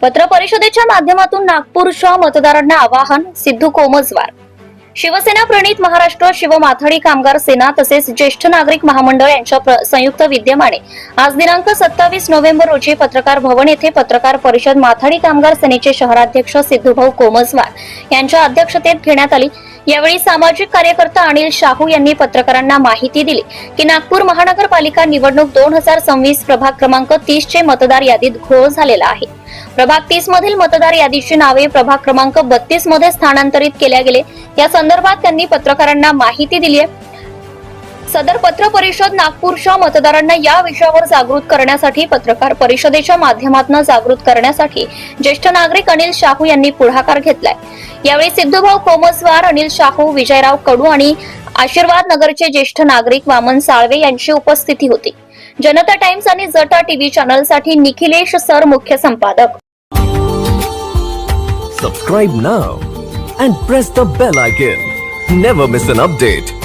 पत्र परिषदेच्या माध्यमातून नागपूरच्या मतदारांना आवाहन. सिद्धू कोमजवार. शिवसेना प्रणित महाराष्ट्र शिवमाथाडी कामगार सेना तसेच ज्येष्ठ नागरिक महामंडळ यांच्या संयुक्त विद्यमाने आज दिनांक 27 नोव्हेंबर रोजी पत्रकार भवन येथे पत्रकार परिषद माथाडी कामगार सेनेचे शहराध्यक्ष सिद्धूभाऊ कोमजवार यांच्या अध्यक्षतेत घेण्यात आली. यावेळी सामाजिक कार्यकर्ता अनिल शाहू यांनी पत्रकारांना माहिती दिली की नागपूर महानगरपालिका निवडणूक 2026 प्रभाग क्रमांक 30 चे मतदार यादीत घोळ झालेला आहे. प्रभाग 30 मधील मतदार यादीची नावे प्रभाग क्रमांक 32 मध्ये स्थानांतरित केल्या गेले. या संदर्भात त्यांनी पत्रकारांना माहिती दिली आहे. सदर पत्र परिषद नागपूरच्या मतदारांना या विषयावर जागृत करण्यासाठी पत्रकार परिषदेच्या माध्यमातून जागृत करण्यासाठी ज्येष्ठ नागरिक अनिल शाहू यांनी पुढाकार घेतलाय. यावेळी सिद्धूभाऊ कोमजवार, अनिल शाहू, विजयराव कडू आणि आशीर्वाद नगरचे ज्येष्ठ नागरिक वामन साळवे यांची उपस्थिती होती. जनता टाइम्स आणि जटा टीव्ही चॅनलसाठी निखिलेश सर, मुख्य संपादक. Subscribe now and press the bell icon. Never miss an update.